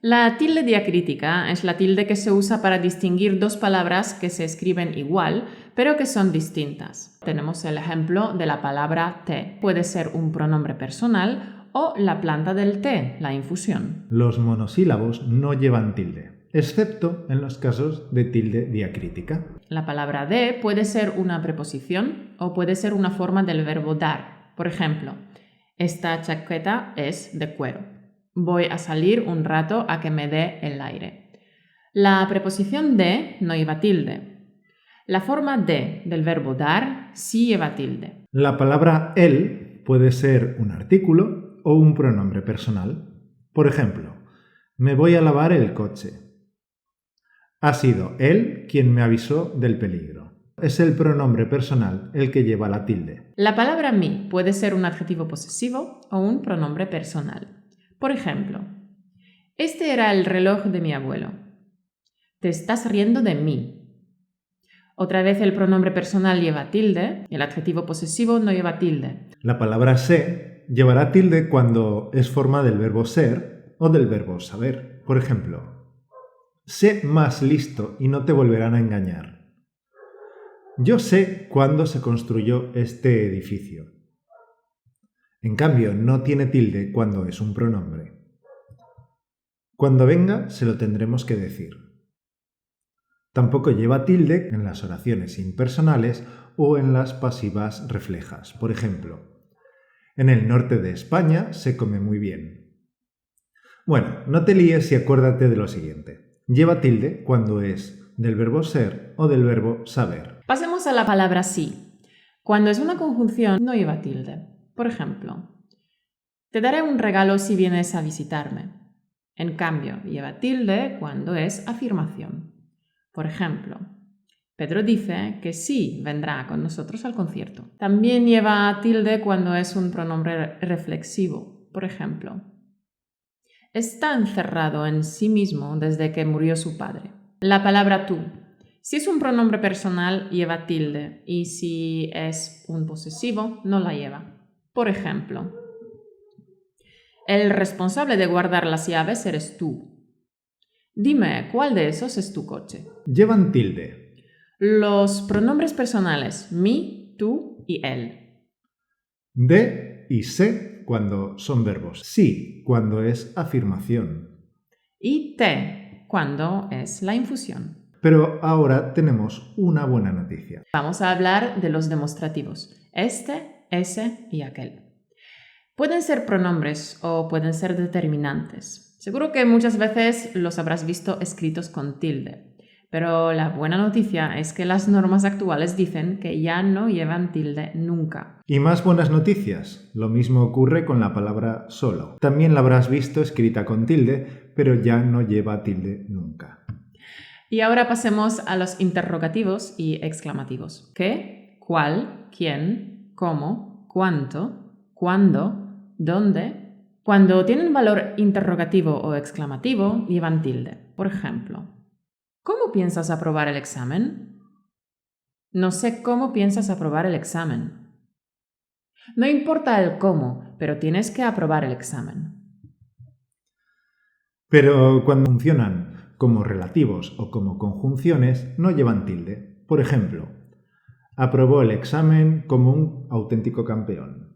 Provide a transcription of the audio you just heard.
La tilde diacrítica es la tilde que se usa para distinguir dos palabras que se escriben igual, pero que son distintas. Tenemos el ejemplo de la palabra té. Puede ser un pronombre personal o la planta del té, la infusión. Los monosílabos no llevan tilde, excepto en los casos de tilde diacrítica. La palabra de puede ser una preposición o puede ser una forma del verbo dar. Por ejemplo, esta chaqueta es de cuero. Voy a salir un rato a que me dé el aire. La preposición de no lleva tilde. La forma de del verbo dar sí lleva tilde. La palabra él puede ser un artículo o un pronombre personal. Por ejemplo, me voy a lavar el coche. Ha sido él quien me avisó del peligro. Es el pronombre personal el que lleva la tilde. La palabra mi puede ser un adjetivo posesivo o un pronombre personal. Por ejemplo, este era el reloj de mi abuelo. Te estás riendo de mí. Otra vez el pronombre personal lleva tilde, el adjetivo posesivo no lleva tilde. La palabra sé llevará tilde cuando es forma del verbo ser o del verbo saber. Por ejemplo, sé más listo y no te volverán a engañar. Yo sé cuándo se construyó este edificio. En cambio, no tiene tilde cuando es un pronombre. Cuando venga, se lo tendremos que decir. Tampoco lleva tilde en las oraciones impersonales o en las pasivas reflejas. Por ejemplo, en el norte de España se come muy bien. Bueno, no te líes y acuérdate de lo siguiente. Lleva tilde cuando es del verbo ser o del verbo saber. Pasemos a la palabra sí. Cuando es una conjunción no lleva tilde. Por ejemplo, te daré un regalo si vienes a visitarme. En cambio, lleva tilde cuando es afirmación. Por ejemplo, Pedro dice que sí vendrá con nosotros al concierto. También lleva tilde cuando es un pronombre reflexivo. Por ejemplo, está encerrado en sí mismo desde que murió su padre. La palabra tú. Si es un pronombre personal, lleva tilde, y si es un posesivo, no la lleva. Por ejemplo, el responsable de guardar las llaves eres tú. Dime, ¿cuál de esos es tu coche? Llevan tilde. Los pronombres personales mi, tú y él. De y sé cuando son verbos. Sí cuando es afirmación. Y te cuando es la infusión. Pero ahora tenemos una buena noticia. Vamos a hablar de los demostrativos. Este, ese y aquel. Pueden ser pronombres o pueden ser determinantes. Seguro que muchas veces los habrás visto escritos con tilde. Pero la buena noticia es que las normas actuales dicen que ya no llevan tilde nunca. Y más buenas noticias. Lo mismo ocurre con la palabra solo. También la habrás visto escrita con tilde, pero ya no lleva tilde nunca. Y ahora pasemos a los interrogativos y exclamativos. ¿Qué? ¿Cuál? ¿Quién? ¿Cómo? ¿Cuánto? ¿Cuándo? ¿Dónde? Cuando tienen valor interrogativo o exclamativo, llevan tilde. Por ejemplo, ¿cómo piensas aprobar el examen? No sé cómo piensas aprobar el examen. No importa el cómo, pero tienes que aprobar el examen. Pero cuando funcionan como relativos o como conjunciones, no llevan tilde. Por ejemplo, aprobó el examen como un auténtico campeón.